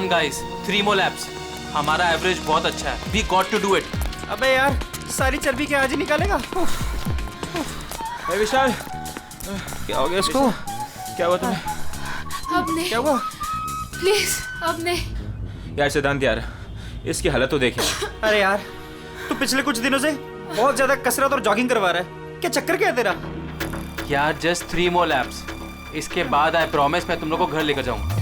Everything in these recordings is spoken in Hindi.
On guys, 3 more laps. हमारा एवरेज बहुत अच्छा है. We got to do it. अबे यार, सारी चर्बी के आज ही निकालेगा. विशाल, क्या हो गया इसको? क्या हुआ तुम्हें? अब नहीं. क्या हुआ? प्लीज अब नहीं. यार सिद्धांत यार, इसकी हालत तो देखे. अरे यार, तू पिछले कुछ दिनों से बहुत ज्यादा कसरत और जॉगिंग करवा रहा है. क्या चक्कर क्या है तेरा? यार जस्ट 3 more laps. इसके बाद आई प्रॉमिस मैं तुम लोग को घर लेकर जाऊंगा.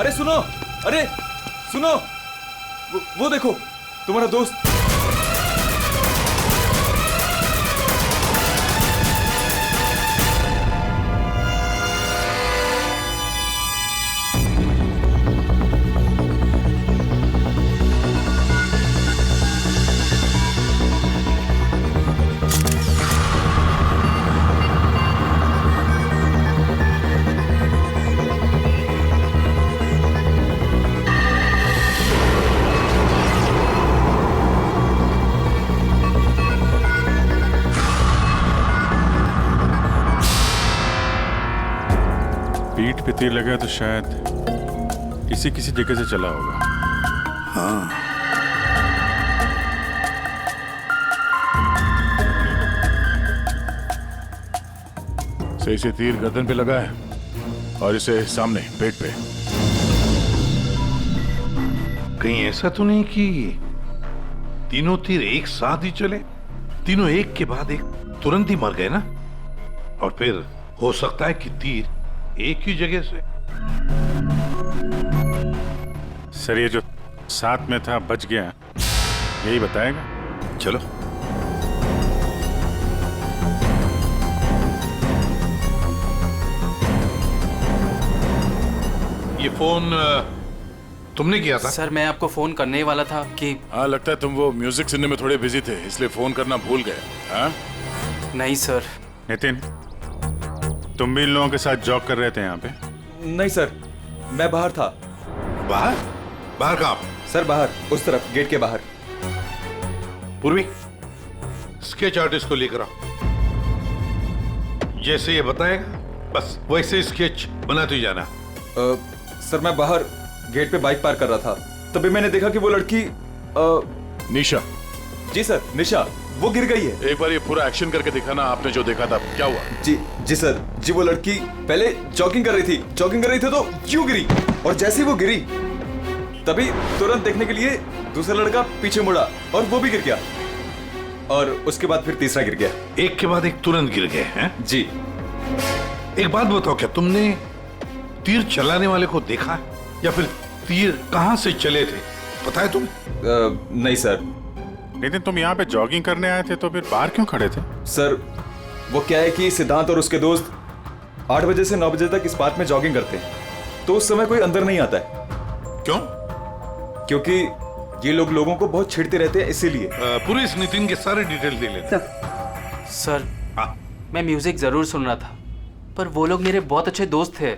अरे सुनो, अरे सुनो, वो देखो तुम्हारा दोस्त. पीठ पे तीर लगा तो शायद किसी जगह से चला होगा. हाँ. सही से तीर गर्दन पे लगा है और इसे सामने पेट पे. कहीं ऐसा तो नहीं कि तीनों तीर एक साथ ही चले? तीनों एक के बाद एक तुरंत ही मर गए ना? और फिर हो सकता है कि तीर एक ही जगह से. सर ये जो साथ में था बच गया, यही बताएगा. चलो. ये फोन तुमने किया था? सर मैं आपको फोन करने ही वाला था कि. हाँ, लगता है तुम वो म्यूजिक सुनने में थोड़े बिजी थे, इसलिए फोन करना भूल गए. हाँ? नहीं सर. नितिन, तुम भी इन लोगों के साथ जॉग कर रहे थे यहाँ पे? नहीं सर, मैं बाहर था. बाहर? बाहर कहाँ? सर बाहर, उस तरफ, गेट के बाहर. पूर्वी, स्केच आर्टिस्ट को लेकर आओ. जैसे ये बताएगा बस वैसे स्केच बनाते ही जाना. सर मैं बाहर गेट पे बाइक पार्क कर रहा था, तभी मैंने देखा कि वो लड़की निशा. जी सर, निशा, वो गिर गई है. एक बार ये पूरा एक्शन करके दिखाना, आपने जो देखा था क्या हुआ? जी सर, जी वो लड़की पहले जॉगिंग कर रही थी तो यूं गिरी, और जैसे ही वो गिरी तभी तुरंत देखने के लिए दूसरा लड़का पीछे मुड़ा और वो भी गिर गया, और उसके बाद फिर तीसरा गिर गया. एक के बाद एक तुरंत गिर गए हैं? जी. एक बात बताओ, क्या तुमने तीर चलाने वाले को देखा या फिर तीर कहां से चले थे, पता है तुम्हें? नहीं सर. नितिन, तुम यहाँ पे जॉगिंग करने आए थे तो फिर बाहर क्यों खड़े थे? सर वो क्या है कि सिद्धांत और उसके दोस्त 8 बजे से 9 बजे तक इस पार्क में जॉगिंग करते हैं, तो उस समय कोई अंदर नहीं आता है. क्यों? क्योंकि ये लोग लोगों को बहुत छेड़ते रहते हैं, इसीलिए. पूरे इस नितिन के सारे डिटेल दे लेते. सर हाँ. मैं म्यूजिक जरूर सुन रहा था, पर वो लोग मेरे बहुत अच्छे दोस्त थे.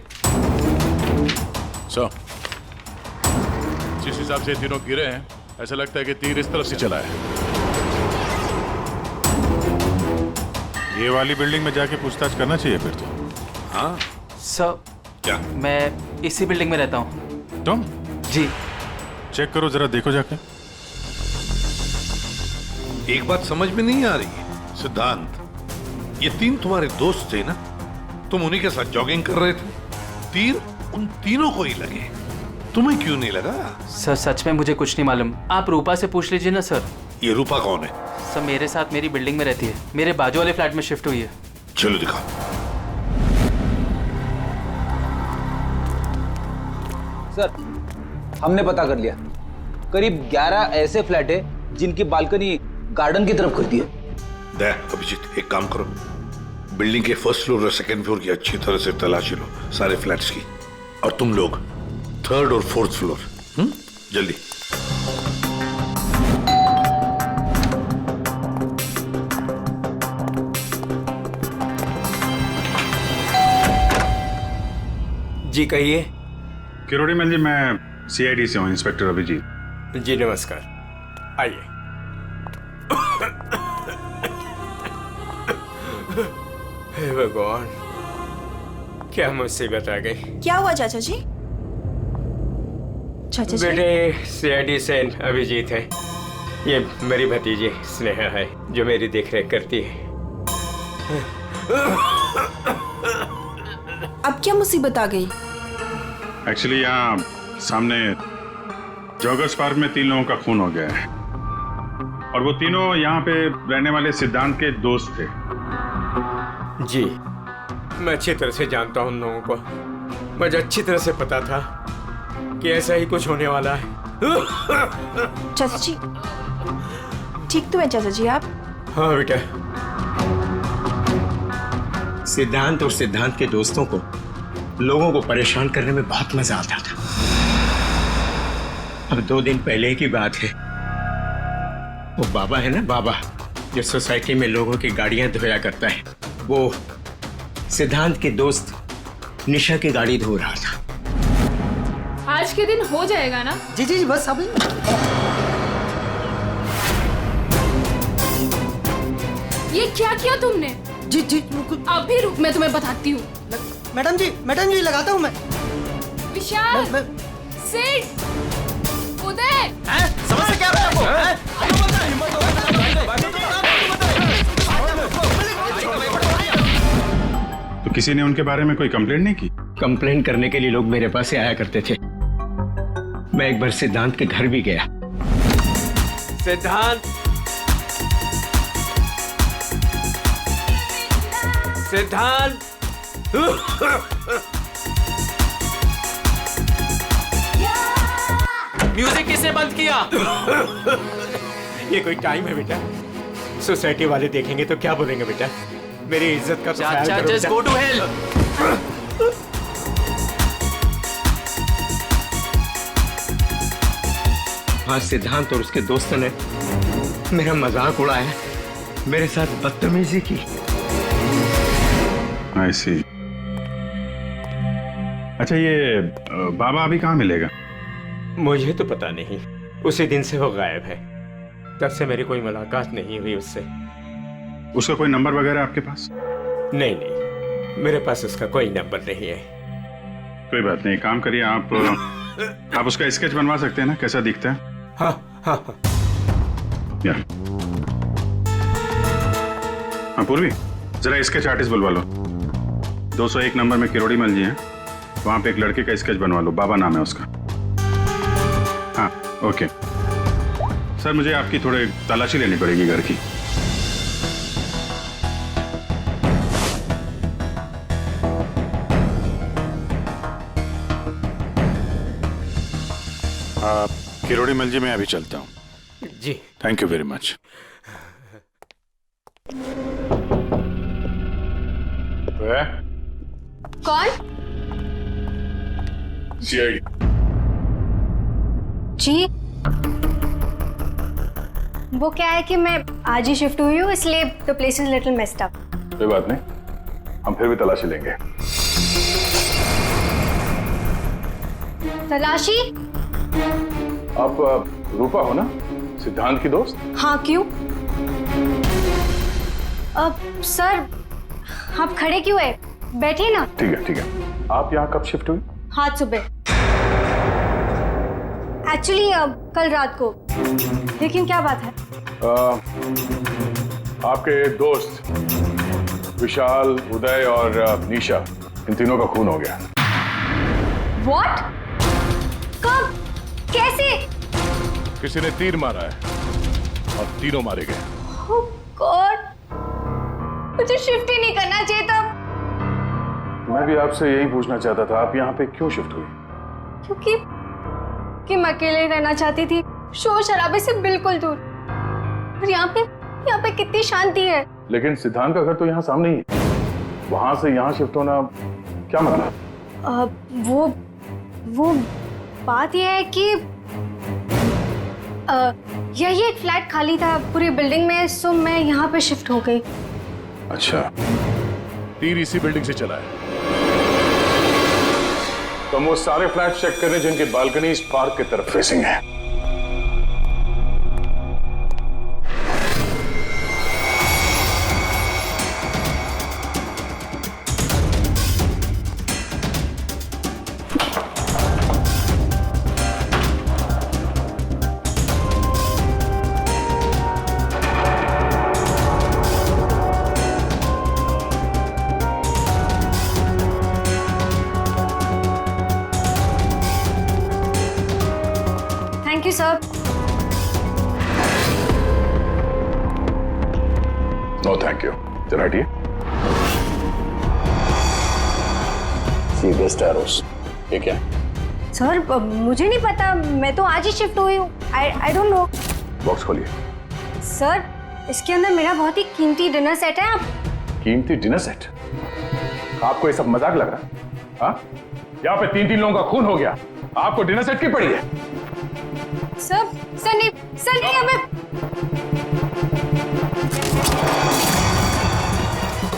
जिस हिसाब से तीनों गिरे हैं, ऐसा लगता है कि तीर इस तरफ से चला है. ये वाली बिल्डिंग में जाके पूछताछ करना चाहिए फिर तो. हाँ? सर क्या? मैं इसी बिल्डिंग में रहता हूँ. तुम? जी. चेक करो जरा, देखो जाके. एक बात समझ में नहीं आ रही है सिद्धांत, ये तीन तुम्हारे दोस्त थे ना, तुम उन्हीं के साथ जॉगिंग कर रहे थे, तीर उन तीनों को ही लगे, तुम्हें क्यों नहीं लगा? सर सच में मुझे कुछ नहीं मालूम, आप रूपा से पूछ लीजिए ना सर. ये रूपा कौन है? सर मेरे साथ मेरी बिल्डिंग में रहती है, मेरे बाजू वाले फ्लैट में शिफ्ट हुई है. चलो दिखाओ. सर हमने पता कर लिया, करीब 11 ऐसे फ्लैट है जिनकी बालकनी गार्डन की तरफ करती है. देख अभिजीत, एक काम करो, बिल्डिंग के फर्स्ट फ्लोर और सेकंड फ्लोर की अच्छी तरह से तलाशी लो, सारे फ्लैट्स की, और तुम लोग थर्ड और फोर्थ फ्लोर. जल्दी. जी कहिए। किरोड़ी मल जी, मैं सीआईडी से हूँ, इंस्पेक्टर अभिजीत। जी नमस्कार, आइए। हे भगवान, क्या मुसीबत आ गई। क्या हुआ चाचा जी? चाचा जी बेटे, सीआईडी से अभिजीत है। ये मेरी भतीजी स्नेहा है जो मेरी देखरेख करती है। अब क्या मुसीबत आ गई? एक्चुअली यहाँ सामने जॉगर्स पार्क में 3 लोगों का खून हो गया है, और वो तीनों यहाँ पे रहने वाले सिद्धांत के दोस्त थे। जी, मैं अच्छी तरह से जानता हूँ उन लोगों को। मुझे अच्छी तरह से पता था कि ऐसा ही कुछ होने वाला है। चाचा जी ठीक तो है चाचा जी आप? हाँ बेटा, सिद्धांत और सिद्धांत के दोस्तों को लोगों को परेशान करने में बहुत मजा आता था। अब 2 दिन पहले की बात है, वो बाबा है ना, बाबा जो सोसाइटी में लोगों की गाड़ियां धोया करता है, वो सिद्धांत के दोस्त निशा की गाड़ी धो रहा था। आज के दिन हो जाएगा ना? जी जी जी बस अभी। ये क्या किया तुमने? जी जी अभी रुक, मैं तुम्हें बताती हूँ। मैडम जी लगाता हूँ मैं। विशाल, सिड, उदय, समझ क्या है आपको? तो किसी ने उनके बारे में कोई कंप्लेंट नहीं की? कंप्लेन करने के लिए लोग मेरे पास से आया करते थे। मैं एक बार सिद्धांत के घर भी गया। सिद्धांत, सिद्धांत, म्यूजिक किसने बंद किया? ये कोई टाइम है बेटा? सोसाइटी वाले देखेंगे तो क्या बोलेंगे बेटा? मेरी इज्जत का तो ख्याल चाचा, करो जस्ट बेटा। Go to hell. हाँ, सिद्धांत और उसके दोस्तों ने मेरा मजाक उड़ाया, मेरे साथ बदतमीजी की। I see। अच्छा, ये बाबा अभी कहाँ मिलेगा? मुझे तो पता नहीं, उसी दिन से वो गायब है। तब से मेरी कोई मुलाकात नहीं हुई उससे। उसका कोई नंबर वगैरह आपके पास? नहीं नहीं, मेरे पास उसका कोई नंबर नहीं है। कोई बात नहीं, काम करिए, आप उसका स्केच बनवा सकते हैं ना, कैसा दिखता है? हाँ हाँ हाँ। या हाँ पूर्वी, जरा स्केच आर्टिस्ट बुलवा लो। 201 नंबर में किरोड़ी मल जी हैं, वहां पे एक लड़के का स्केच बनवा लो, बाबा नाम है उसका। हाँ ओके सर, मुझे आपकी थोड़ी तलाशी लेनी पड़ेगी घर की। किरोड़ी मल जी, मैं अभी चलता हूँ। जी थैंक यू वेरी मच। कौन? सीआईडी। जी, वो क्या है कि मैं आज ही शिफ्ट हुई हूँ, इसलिए the place is little messed up. कोई बात नहीं, हम फिर भी तलाशी लेंगे। तलाशी? आप रूपा हो ना, सिद्धांत की दोस्त? हाँ, क्यों? सर, आप खड़े क्यों है? बैठिए ना। ठीक है। आप यहाँ कब शिफ्ट हुई? आज सुबह, एक्चुअली कल रात को। लेकिन क्या बात है? आपके दोस्त विशाल, उदय और निशा, इन तीनों का खून हो गया। What? कब? कैसे? किसी ने तीर मारा है और तीनों मारे गए। Oh God! मुझे शिफ्ट ही नहीं करना चाहिए था। मैं भी आपसे यही पूछना चाहता था, आप यहाँ पे क्यों शिफ्ट हुई? क्योंकि मैं अकेले रहना चाहती थी, शोर शराबे से बिल्कुल दूर। और यहाँ पे कितनी शांति है। लेकिन सिद्धांत का घर तो यहाँ सामने ही है, वहां से यहाँ शिफ्ट होना क्या मतलब? वो बात यह है कि यही एक फ्लैट खाली था पूरी बिल्डिंग में, सो मैं यहाँ पे शिफ्ट हो गई। अच्छा, तीर इसी बिल्डिंग से चला है। तो हम वो सारे फ्लैट चेक करें जिनकी बालकनी इस पार्क की तरफ फेसिंग है। Thank you sir. No thank you. जरा हटिए। See best arrows. ये क्या है? सर मुझे नहीं पता, मैं तो आज ही शिफ्ट हुई हूँ। I don't know. बॉक्स खोलिए। सर इसके अंदर मेरा बहुत ही कीमती डिनर सेट है। आप कीमती डिनर सेट? आपको ये सब मजाक लग रहा है? हाँ? यहाँ पे 3-3 लोगों का खून हो गया, आपको डिनर सेट की पड़ी है? सर नहीं हमें।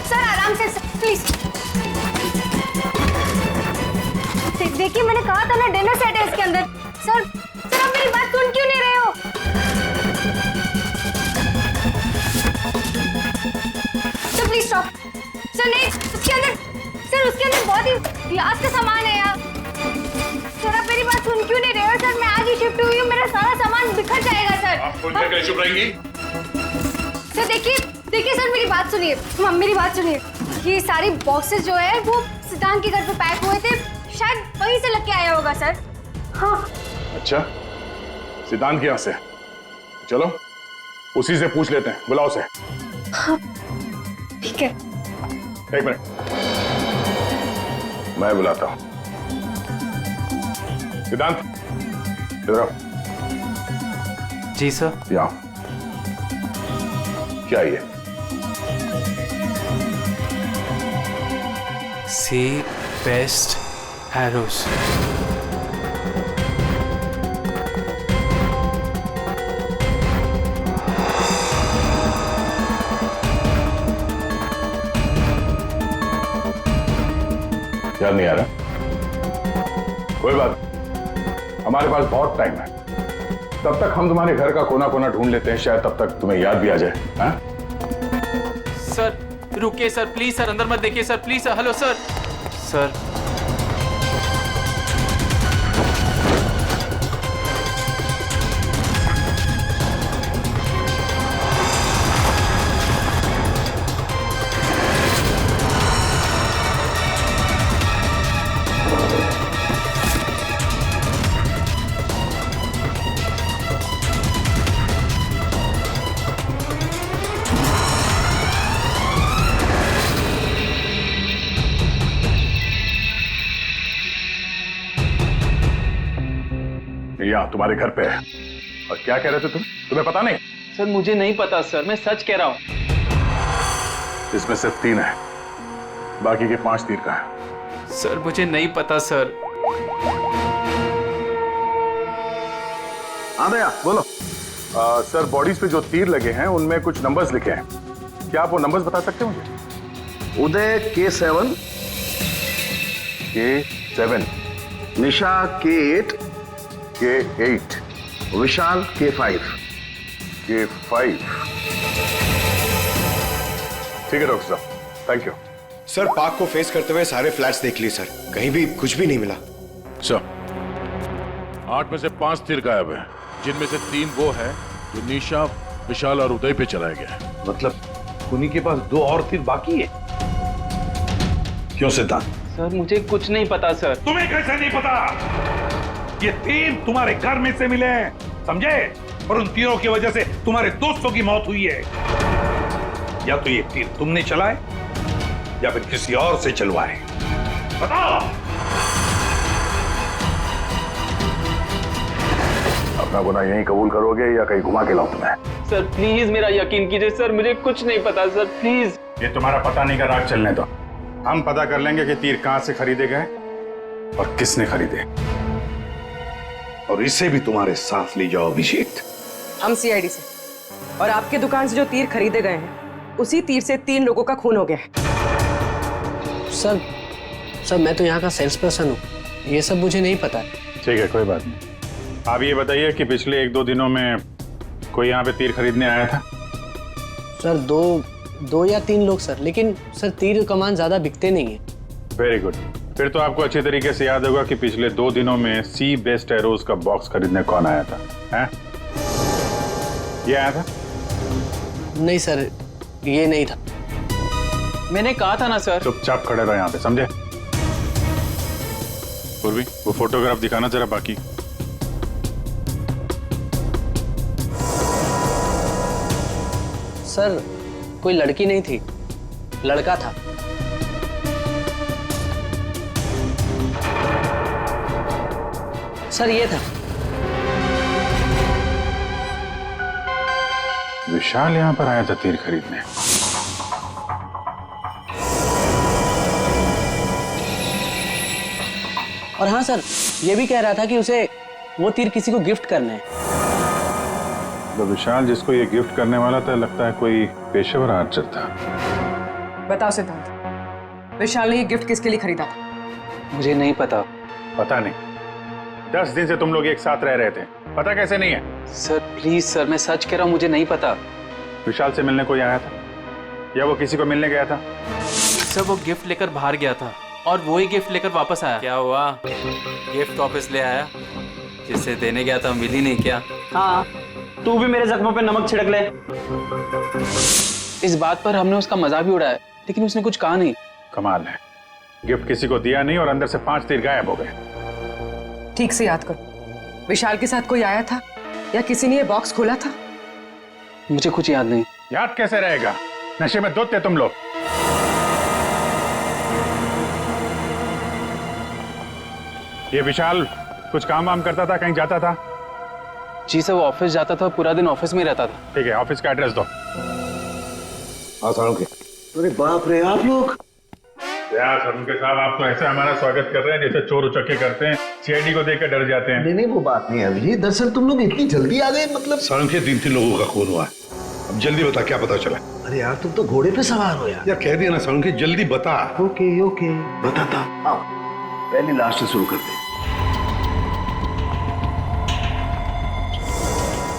सर आराम से प्लीज। देखिए मैंने कहा था ना डिनर सेट है इसके अंदर। सर आप मेरी बात सुन क्यों नहीं रहे हो? Sir please stop. सर नहीं, उसके अंदर बहुत ही ग्लास का सामान है यार। सर आप मेरी बात सुन क्यों नहीं रहे हो? सर मैं आज ही शिफ्ट हुई हूँ, मेरा सारा सामान बिखर जाएगा सर। आप फुल करके चुप रहेंगी? सर देखिए सर मेरी बात सुनिए। मेरी बात सुनिए। ये सारी बॉक्सेस जो है वो सिद्धांत के घर पे पैक हुए थे, शायद वहीं से लग के आया होगा सर। हाँ। अच्छा, सिद्धांत के यहाँ से? चलो उसी से पूछ लेते हैं, बुलाओ उसे। हाँ ठीक है। एक मिनट, मैं बुलाता हूँ। सिद्धांत इधर आओ। जी सर। यहाँ। क्या ये? सी बेस्ट एरोस। याद नहीं आ रहा? कोई बात, हमारे पास बहुत टाइम है। तब तक हम तुम्हारे घर का कोना कोना ढूंढ लेते हैं, शायद तब तक तुम्हें याद भी आ जाए। हाँ? सर रुकिए सर, प्लीज सर, अंदर मत देखिए sir, please sir. Hello sir. Sir यहाँ तुम्हारे घर पे है। और क्या कह रहे थे तुम? तुम्हें पता नहीं? सर मुझे नहीं पता सर, मैं सच कह रहा हूँ। इसमें सिर्फ 3 है, बाकी के 5 तीर का है। सर मुझे नहीं पता सर। हाँ भैया बोलो। सर बॉडीज पे जो तीर लगे हैं उनमें कुछ नंबर्स लिखे हैं, क्या आप वो नंबर्स बता सकते हैं मुझे? उदय K7, K7, निशा K8, K8, विशाल K5। K5। ठीक है डॉक्टर साहब, थैंक यू। सर पार्क को फेस करते हुए सारे फ्लैट्स देख लिए सर, कहीं भी कुछ भी नहीं मिला। सर 8 में से 5 तीर गायब है, जिनमें से 3 वो है जो निशा, विशाल और उदय पे चलाया गया है। मतलब उन्हीं के पास 2 और तीर बाकी है। क्यों सिद्धांत? सर मुझे कुछ नहीं पता सर। तुम्हें कैसे नहीं पता? ये तीर तुम्हारे घर में से मिले हैं, समझे? और उन तीरों की वजह से तुम्हारे दोस्तों की मौत हुई है। या तो ये तीर तुमने चलाए या फिर किसी और से चलवाए, बताओ। अपना गुनाह यहीं कबूल करोगे या कहीं घुमा के लाऊं तुम्हें? सर प्लीज मेरा यकीन कीजिए सर, मुझे कुछ नहीं पता सर, प्लीज। ये तुम्हारा पता नहीं का राज चलने दो, हम पता कर लेंगे कि तीर कहां से खरीदे गए और किसने खरीदे। और इसे भी तुम्हारे साथ ले जाओ अभिषेक। हम सीआईडी से, और आपके दुकान से जो तीर खरीदे गए हैं उसी तीर से 3 लोगों का खून हो गया है। सर मैं तो यहाँ का सेल्स पर्सन हूँ, ये सब मुझे नहीं पता। ठीक है, कोई बात नहीं। आप ये बताइए कि पिछले 1-2 दिनों में कोई यहाँ पे तीर खरीदने आया था? सर दो या 3 लोग सर, लेकिन सर तीर कमान ज्यादा बिकते नहीं है। Very good. फिर तो आपको अच्छी तरीके से याद होगा कि पिछले 2 दिनों में सी बेस्ट एरोज का बॉक्स खरीदने कौन आया था? हैं? ये आया था? नहीं सर, ये नहीं था। मैंने कहा था ना सर। चुपचाप खड़े रहो यहाँ पे, समझे? पूर्वी, वो फोटोग्राफ दिखाना जरा बाकी। सर कोई लड़की नहीं थी, लड़का था। सर ये था। विशाल यहाँ पर आया था तीर खरीदने। और हाँ सर, ये भी कह रहा था कि उसे वो तीर किसी को गिफ्ट करना है। तो विशाल जिसको ये गिफ्ट करने वाला था, लगता है कोई पेशेवर आर्चर था। बताओ सिद्धांत, विशाल ने ये गिफ्ट किसके लिए खरीदा था? मुझे नहीं पता। पता नहीं? 10 दिन से तुम लोग एक साथ रह रहे थे, पता कैसे नहीं है? सर प्लीज सर, मैं सच कह रहा हूँ, मुझे नहीं पता। विशाल से मिलने कोई आया था या वो किसी को मिलने गया था? सर वो गिफ्ट लेकर बाहर गया था और वो ही गिफ्ट लेकर वापस आया। क्या हुआ? गिफ्ट वापस ले आया? जिसे देने गया था मिल ही नहीं क्या? हाँ, तू भी मेरे जख्मों पे नमक छिड़क ले। इस बात पर हमने उसका मजाक भी उड़ाया, लेकिन उसने कुछ कहा नहीं। कमाल है, गिफ्ट किसी को दिया नहीं और अंदर से 5 तीर गायब हो गए। ठीक से याद करो, विशाल के साथ कोई आया था या किसी ने ये बॉक्स खोला था? मुझे कुछ याद नहीं। याद कैसे रहेगा? नशे में धुत थे तुम लोग। ये विशाल कुछ काम वाम करता था, कहीं जाता था? जी सर, वो ऑफिस जाता था, पूरा दिन ऑफिस में रहता था। ठीक है, ऑफिस का एड्रेस दो। अरे बाप रे, आप लोग उनके साहब, आप तो ऐसे हमारा स्वागत कर रहे हैं जैसे चोर उचक्के करते हैं, सीआईडी को देखकर डर जाते हैं। नहीं, वो बात नहीं है अभी। दरअसल तुम लोग इतनी जल्दी आ गए, मतलब सालुंखे 3 लोगों का खून हुआ है। अब जल्दी बता, क्या पता चला? अरे यार, तुम तो घोड़े पे सवार हो यार। कह दिया ना सालुंखे, जल्दी बता। ओके बताता। आओ, पहले लास्ट से शुरू करते हैं।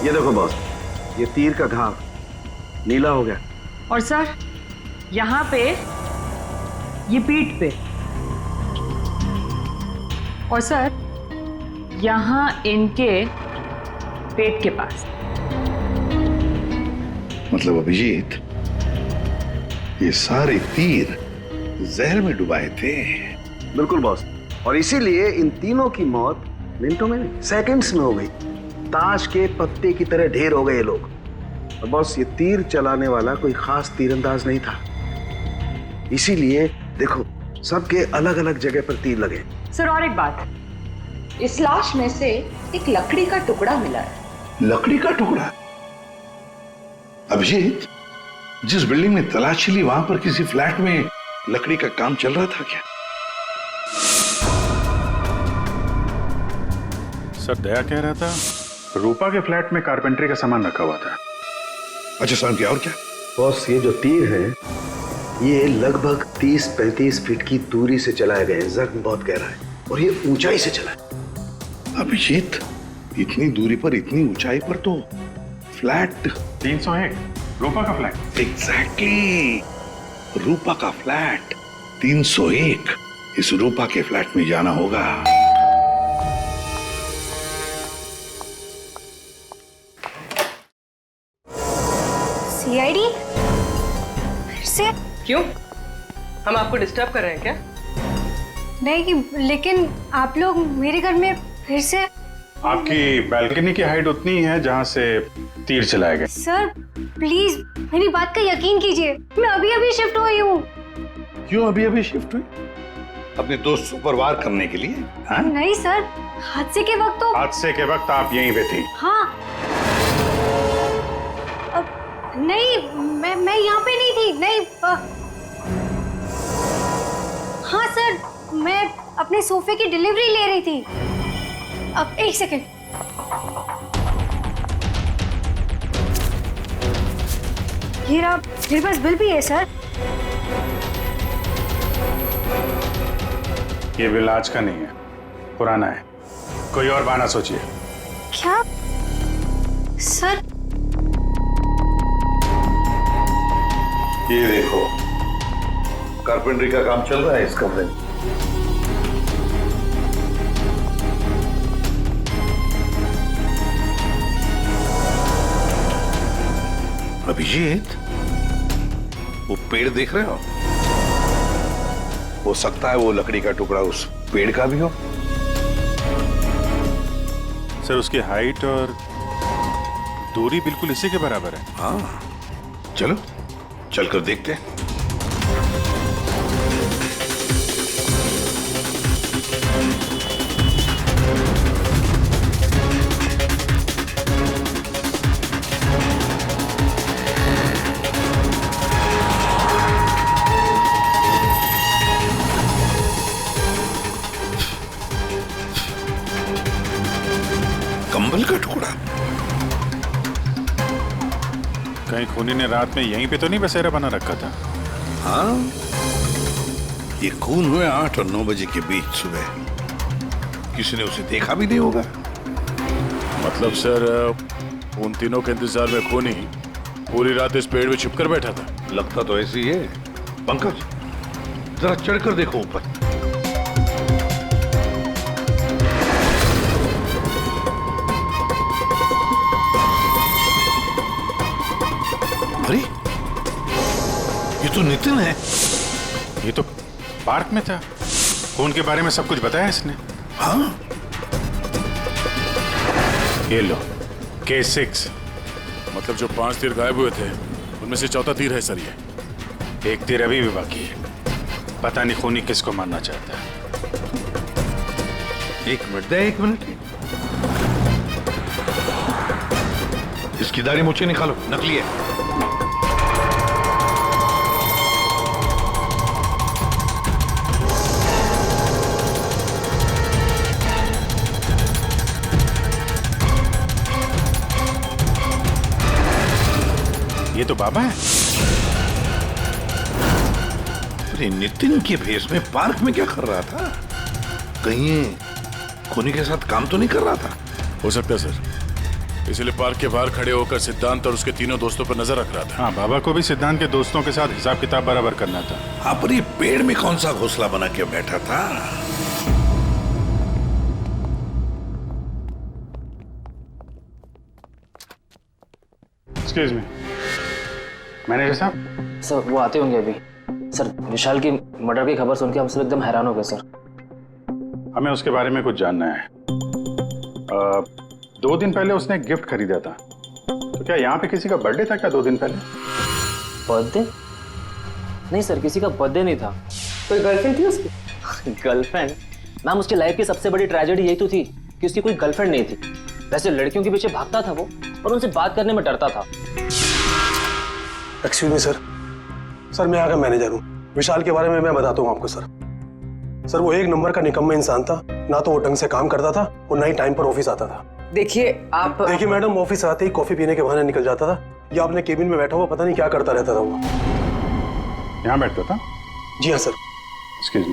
ये देखो बॉस, ये तीर का घाव नीला हो गया। और सर यहाँ पे, ये पीठ पे, और सर यहाँ इनके पेट के पास। मतलब अभिजीत, ये सारे तीर जहर में डुबाए थे। बिल्कुल बॉस, और इसीलिए इन तीनों की मौत मिनटों में नहीं, सेकंड्स में हो गई। ताश के पत्ते की तरह ढेर हो गए लोग। और बॉस, ये तीर चलाने वाला कोई खास तीरंदाज नहीं था, इसीलिए देखो सबके अलग अलग जगह पर तीर लगे। सर और एक बात, इस लाश में से एक लकड़ी का टुकड़ा मिला है। लकड़ी का टुकड़ा? अभिजीत, जिस बिल्डिंग में तलाशी ली, वहां पर किसी फ्लैट में लकड़ी का काम चल रहा था क्या? सर दया कह रहा था रूपा के फ्लैट में कारपेंटरी का सामान रखा हुआ था। अच्छा साहब, क्या और क्या? बॉस, ये जो तीर है ये लगभग 30-35 फीट की दूरी से चलाए गए हैं। जख्म बहुत गहरा है और ये ऊंचाई से चला है। अभिजीत, इतनी दूरी पर, इतनी ऊंचाई पर तो फ्लैट 301 रूपा का फ्लैट। एग्जैक्टली, रूपा का फ्लैट 301। इस रूपा के फ्लैट में जाना होगा। सीआईडी? फिर से? क्यों, हम आपको डिस्टर्ब कर रहे हैं क्या? नहीं, लेकिन आप लोग मेरे घर में फिर से। आपकी बालकनी की हाइट उतनी है जहां से तीर चलाए गए। सर प्लीज मेरी बात का यकीन कीजिए, मैं अभी अभी शिफ्ट हुई हूँ। क्यों अभी अभी शिफ्ट हुई? अपने दोस्त को परवार करने के लिए? हाँ? नहीं सर, हादसे के वक्त तो। हादसे के वक्त आप यहीं पे थी? हाँ। नहीं, मैं यहाँ पे नहीं थी। नहीं। हाँ सर, मैं अपने सोफे की डिलीवरी ले रही थी। अब एक सेकंड। ये रहा, मेरे पास बिल भी है सर। ये बिल आज का नहीं है, पुराना है, कोई और बहाना सोचिए। क्या सर? ये देखो, कारपेंटरी का काम चल रहा है इस कमरे में। अभिजीत, वो पेड़ देख रहे हो? हो सकता है वो लकड़ी का टुकड़ा उस पेड़ का भी हो। सर उसकी हाइट और दूरी बिल्कुल इसी के बराबर है। हाँ, चलो चलकर देखते हैं। कंबल का टुकड़ा। कहीं खूनी ने रात में यहीं पे तो नहीं बसेरा बना रखा था? हाँ, ये खून हुए 8 और 9 बजे के बीच सुबह। किसी ने उसे देखा भी नहीं होगा। मतलब सर, उन तीनों के इंतजार में खूनी पूरी रात इस पेड़ में छिपकर बैठा था। लगता तो ऐसे ही है। पंकज, जरा चढ़कर देखो ऊपर। अरे, ये तो नितिन है। ये तो पार्क में था। खून के बारे में सब कुछ बताया इसने। हाँ, ये लो K6। मतलब जो 5 तीर गायब हुए थे उनमें से चौथा तीर है सर ये। एक तीर अभी भी बाकी है। पता नहीं खूनी किसको मारना चाहता है। एक मिनट। इसकी दाढ़ी मूछें निकालो, नकली है। ये तो बाबा है। अरे नितिन के भेष में पार्क में क्या कर रहा था? कहीं ये खूनी के साथ काम तो नहीं कर रहा था? हो सकता है सर, इसलिए पार्क के बाहर खड़े होकर सिद्धांत और उसके तीनों दोस्तों पर नजर रख रहा था। हाँ, बाबा को भी सिद्धांत के दोस्तों के साथ हिसाब किताब बराबर करना था। हाँ, पर ये पेड़ में कौन सा घोंसला बना के बैठा था? एक्सक्यूज मी, मैनेजर साहब। सर वो आते होंगे अभी। सर विशाल की मर्डर की खबर सुन के हम सब एकदम हैरान हो गए सर। हमें उसके बारे में कुछ जानना है। 2 दिन पहले उसने एक गिफ्ट खरीदा था, तो क्या यहाँ पे किसी का बर्थडे था क्या 2 दिन पहले? बर्थडे? नहीं सर, किसी का बर्थडे नहीं था। कोई गर्लफ्रेंड थी उसकी? गर्लफ्रेंड? मैम, उसकी लाइफ की सबसे बड़ी ट्रेजेडी यही तो थी कि उसकी कोई गर्लफ्रेंड नहीं थी। वैसे लड़कियों के पीछे भागता था वो, और उनसे बात करने में डरता था। एक्सक्यूज मी सर, मैं यहाँ का मैनेजर हूँ। विशाल के बारे में मैं बताता हूँ आपको सर। वो 1 नंबर का निकम्मा इंसान था। ना तो वो ढंग से काम करता था और ना ही टाइम पर ऑफिस आता था। देखिए मैडम, ऑफिस आते ही कॉफी पीने के बहाने निकल जाता था, या अपने केबिन में बैठा हुआ पता नहीं क्या करता रहता था वो। यहाँ बैठता था? जी हाँ सर। Excuse me.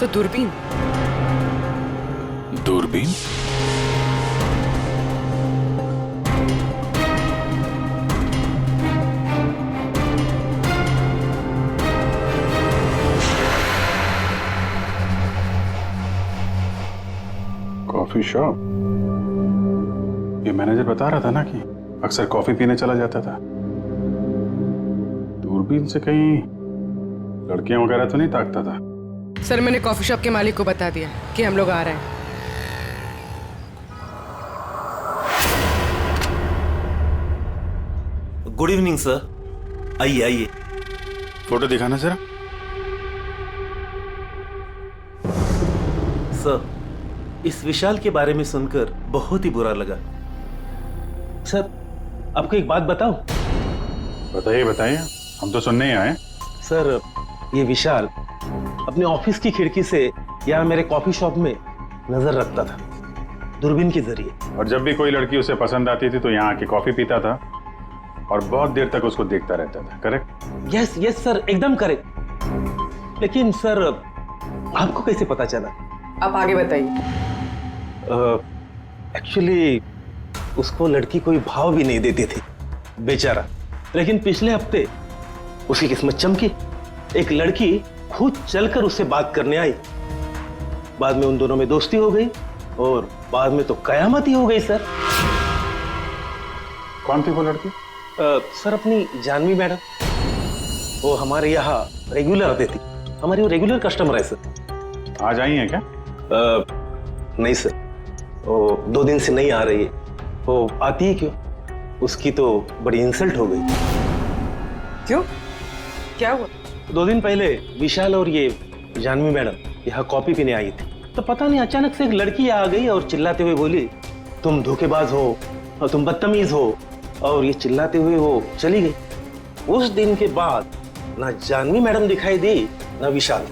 दूरबीन? Coffee shop? ये मैनेजर बता रहा था ना कि अक्सर कॉफी पीने चला जाता था। दूरबीन से कहीं लड़कियां वगैरह तो नहीं ताकता था? सर मैंने कॉफी शॉप के मालिक को बता दिया कि हम लोग आ रहे हैं। गुड इवनिंग सर, आइए आइए। फोटो दिखाना जरा। सर, इस विशाल के बारे में सुनकर बहुत ही बुरा लगा। सर, आपको एक बात बताऊं? बताइए बताइए, हम तो सुनने ही आए। सर, ये विशाल अपने ऑफिस की खिड़की से यहाँ मेरे कॉफी शॉप में नजर रखता था, दूरबीन के जरिए। और जब भी कोई लड़की उसे पसंद आती थी तो यहाँ आके कॉफी पीता था और बहुत देर तक उसको देखता रहता था। करेक्ट? यस यस सर, एकदम करेक्ट। लेकिन सर, आपको कैसे पता चला? आप आगे बताइए। एक्चुअली उसको लड़की कोई भाव भी नहीं देती थी बेचारा, लेकिन पिछले हफ्ते उसकी किस्मत चमकी। एक लड़की खुद चलकर उससे बात करने आई। बाद में उन दोनों में दोस्ती हो गई और बाद में तो कयामत ही हो गई सर। कौन थी वो लड़की? सर, अपनी जानवी मैडम। वो हमारे यहाँ रेगुलर आती थी, हमारी वो रेगुलर कस्टमर है सर। आज आई है क्या? नहीं सर, वो 2 दिन से नहीं आ रही है। वो आती ही क्यों? उसकी तो बड़ी इंसल्ट हो गई। क्यों? क्या हुआ? 2 दिन पहले विशाल और ये जानवी मैडम यहाँ कॉफी पीने आई थी, तो पता नहीं अचानक से एक लड़की आ गई और चिल्लाते हुए बोली, तुम धोखेबाज हो और तुम बदतमीज हो, और ये चिल्लाते हुए वो चली गई। उस दिन के बाद ना जानवी मैडम दिखाई दी ना विशाल।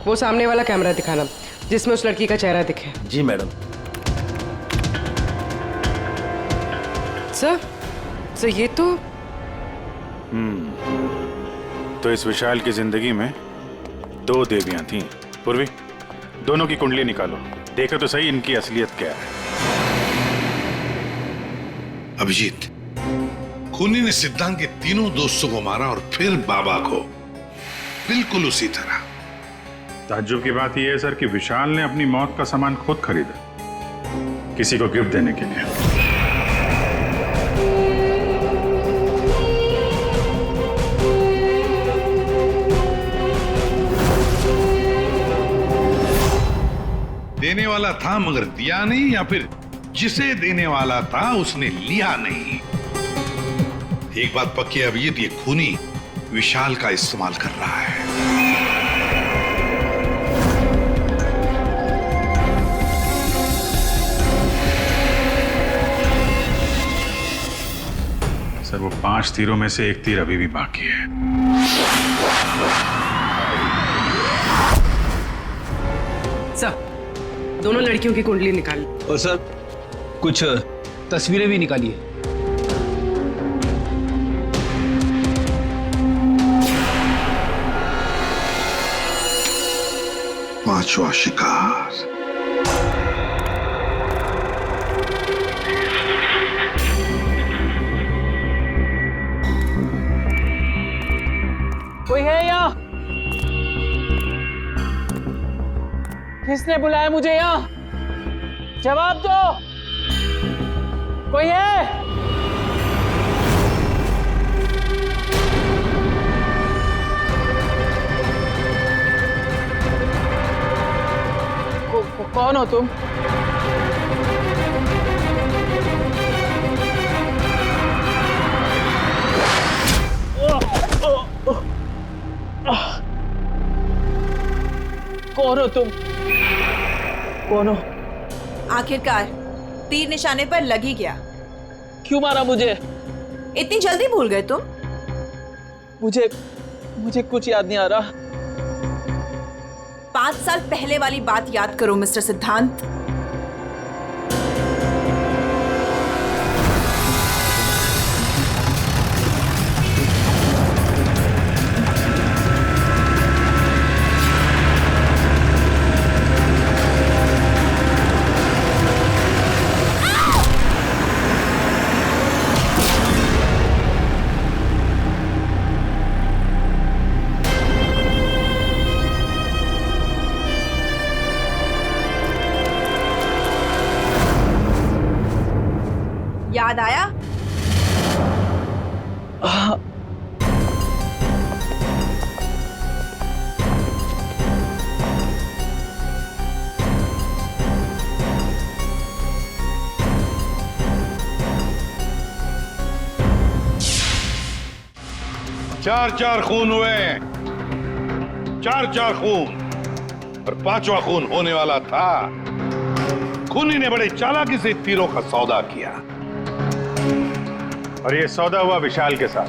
वो सामने वाला कैमरा दिखाना जिसमें उस लड़की का चेहरा दिखे। जी मैडम। सर ये तो तो इस विशाल की जिंदगी में 2 देवियां थीं। पूर्वी, दोनों की कुंडली निकालो, देखो तो सही इनकी असलियत क्या है। अभिजीत, खूनी ने सिद्धांत के तीनों दोस्तों को मारा और फिर बाबा को, बिल्कुल उसी तरह। ताज्जुब की बात यह है सर कि विशाल ने अपनी मौत का सामान खुद खरीदा, किसी को गिफ्ट देने के लिए। देने वाला था मगर दिया नहीं, या फिर जिसे देने वाला था उसने लिया नहीं। एक बात पक्की है अभिजीत, ये खूनी विशाल का इस्तेमाल कर रहा है। सर, वो 5 तीरों में से 1 तीर अभी भी बाकी है। सर, दोनों लड़कियों की कुंडली निकाली। और सर, कुछ तस्वीरें भी निकाली है। पांचवा शिकार। कोई है यहाँ? किसने बुलाया मुझे यहाँ? जवाब दो। कोई है? कौन हो तुम? कौन हो तुम? कौन हो? आखिरकार तीर निशाने पर लग ही गया। क्यों मारा मुझे? इतनी जल्दी भूल गए तुम? मुझे कुछ याद नहीं आ रहा। 5 साल पहले वाली बात याद करो मिस्टर सिद्धांत। याद आया? चार खून हुए, 4 खून, और 5वां खून होने वाला था। खूनी ने बड़े चालाकी से तीरों का सौदा किया। और ये सौदा हुआ विशाल के साथ,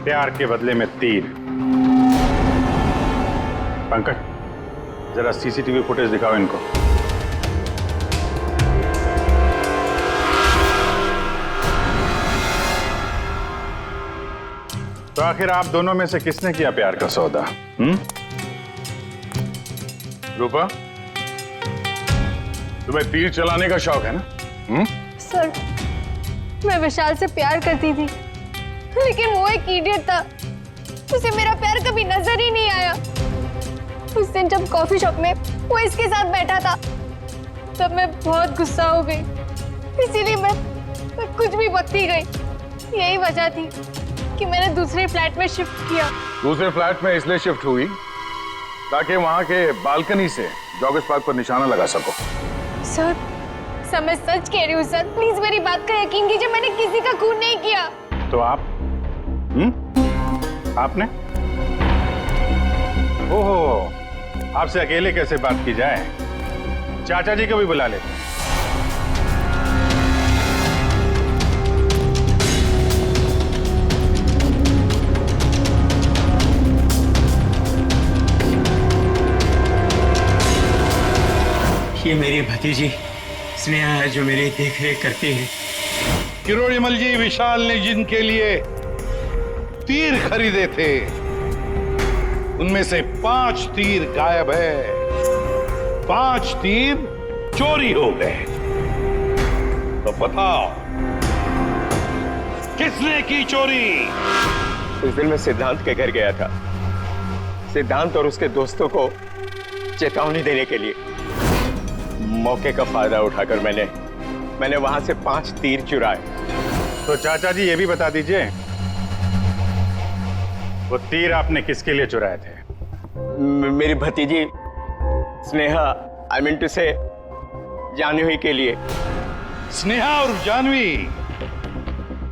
प्यार के बदले में तीर। पंकज, जरा सीसीटीवी फुटेज दिखाओ इनको। तो आखिर आप दोनों में से किसने किया प्यार का सौदा? रूपा, तुम्हें तीर चलाने का शौक है ना? सर, मैं विशाल से प्यार करती थी, लेकिन वो एक इडियट था। उसे मेरा प्यार कभी नजर ही नहीं आया। उस दिन जब कॉफी शॉप में वो इसके साथ बैठा था, तब मैं बहुत गुस्सा हो गई, इसीलिए मैं कुछ भी बकती गई। यही वजह थी कि मैंने दूसरे फ्लैट में शिफ्ट किया। दूसरे फ्लैट में इसलिए शिफ्ट हुई ताकि वहां के बालकनी से जॉगर्स पार्क पर निशाना लगा सको। सर, मैं सच कह रही हूँ सर, प्लीज मेरी बात का यकीन कीजिए, मैंने किसी का खून नहीं किया। तो आप? आपने? ओहो, आपसे अकेले कैसे बात की जाए? चाचा जी को भी बुला लेते हैं। ये मेरी भतीजी स्नेहा है जो मेरी देख रेख करती है। किरोड़ीमल जी, विशाल ने जिनके लिए तीर खरीदे थे उनमें से 5 तीर गायब है। 5 तीर चोरी हो गए। तो बताओ किसने की चोरी? उस दिन मैं सिद्धांत के घर गया था, सिद्धांत और उसके दोस्तों को चेतावनी देने के लिए। मौके का फायदा उठाकर मैंने वहां से 5 तीर चुराए। तो चाचा जी ये भी बता दीजिए, वो तीर आपने किसके लिए चुराए थे? मेरी भतीजी स्नेहा, आई मीन टू से जानवी के लिए। स्नेहा और जानवी,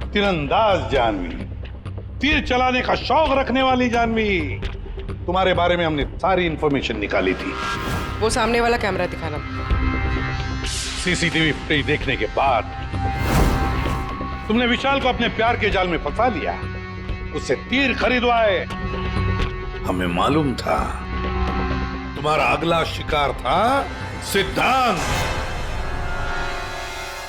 तीरंदाज जानवी, तीर चलाने का शौक रखने वाली जानवी, तुम्हारे बारे में हमने सारी इंफॉर्मेशन निकाली थी। वो सामने वाला कैमरा दिखाना। सीसीटीवी फुटेज देखने के बाद तुमने विशाल को अपने प्यार के जाल में फंसा लिया, उससे तीर खरीदवाए। हमें मालूम था तुम्हारा अगला शिकार था सिद्धांत।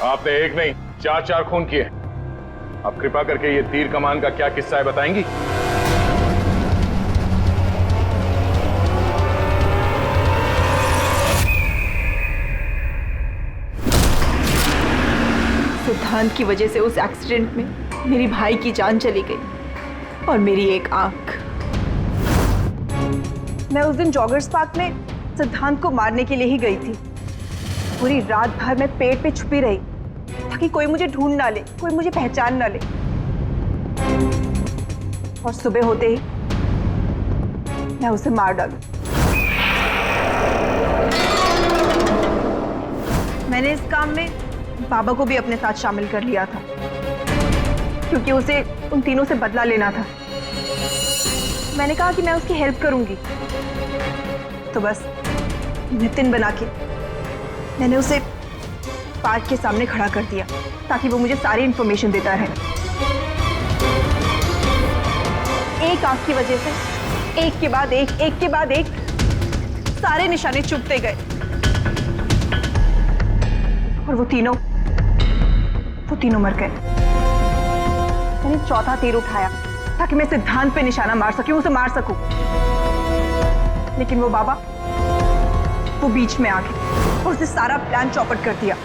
आपने एक नहीं 4 खून किए। आप कृपा करके ये तीर कमान का क्या किस्सा है बताएंगी? सिद्धांत की वजह से उस एक्सीडेंट में मेरी भाई की जान चली गई और मेरी एक आंख। मैं उस दिन जॉगर्स पार्क में सिद्धांत को मारने के लिए ही गई थी। पूरी रात भर मैं पेड़ पे छुपी रही ताकि कोई मुझे ढूंढ ना ले, कोई मुझे पहचान ना ले। और सुबह होते ही मैं उसे मार डालूं। मैंने इस काम में बाबा को भी अपने साथ शामिल कर लिया था क्योंकि उसे उन तीनों से बदला लेना था। मैंने कहा कि मैं उसकी हेल्प करूंगी, तो बस नितिन बना के मैंने उसे पार्क के सामने खड़ा कर दिया ताकि वो मुझे सारी इंफॉर्मेशन देता रहे। एक आंख की वजह से एक के बाद एक सारे निशाने चुभते गए और वो तीनों मर गए। मैंने चौथा तीर उठाया ताकि मैं सिद्धांत पे निशाना मार सकूं, उसे मार सकूं। लेकिन वो बाबा वो बीच में आ गए और उसने सारा प्लान चौपट कर दिया।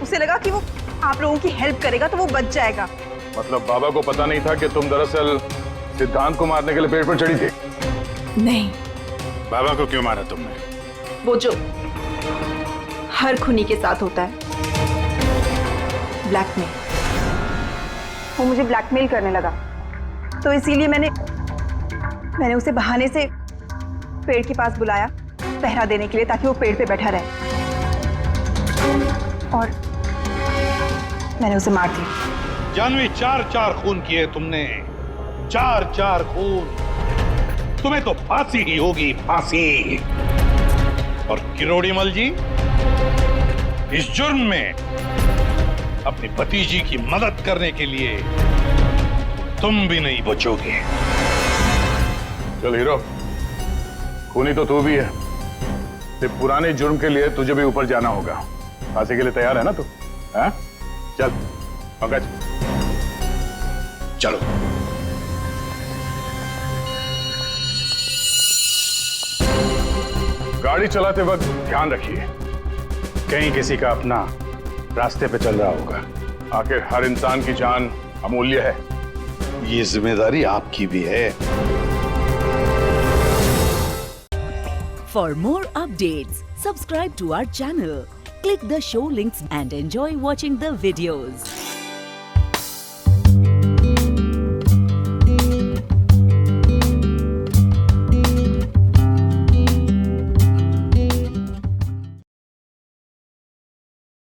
उसे लगा कि वो आप लोगों की हेल्प करेगा तो वो बच जाएगा। मतलब बाबा को पता नहीं था कि तुम दरअसल सिद्धांत को मारने के लिए पेड़ पर चढ़ी थी? नहीं। बाबा को क्यों मारा तुमने? वो जो हर खूनी के साथ होता है, ब्लैकमेल। वो मुझे ब्लैकमेल करने लगा, तो इसीलिए मैंने उसे बहाने से पेड़ के पास बुलाया पहरा देने के लिए ताकि वो पेड़ पे बैठा रहे, और मैंने उसे मार दिया। जानवी, 4 खून किए तुमने, 4 खून। तुम्हें तो फांसी ही होगी, फांसी। और किरोड़ीमल जी, इस जुर्म में अपनी भतीजी की मदद करने के लिए तुम भी नहीं बचोगे। चल हीरो, खूनी तो तू भी है। ते पुराने जुर्म के लिए तुझे भी ऊपर जाना होगा। फांसी के लिए तैयार है ना तू? हाँ? चल पंकज, चलो। गाड़ी चलाते वक्त ध्यान रखिए, कहीं किसी का अपना रास्ते पे चल रहा होगा। आखिर हर इंसान की जान अमूल्य है। ये जिम्मेदारी आपकी भी है। For more updates, subscribe to our channel, click the show links and enjoy watching the videos.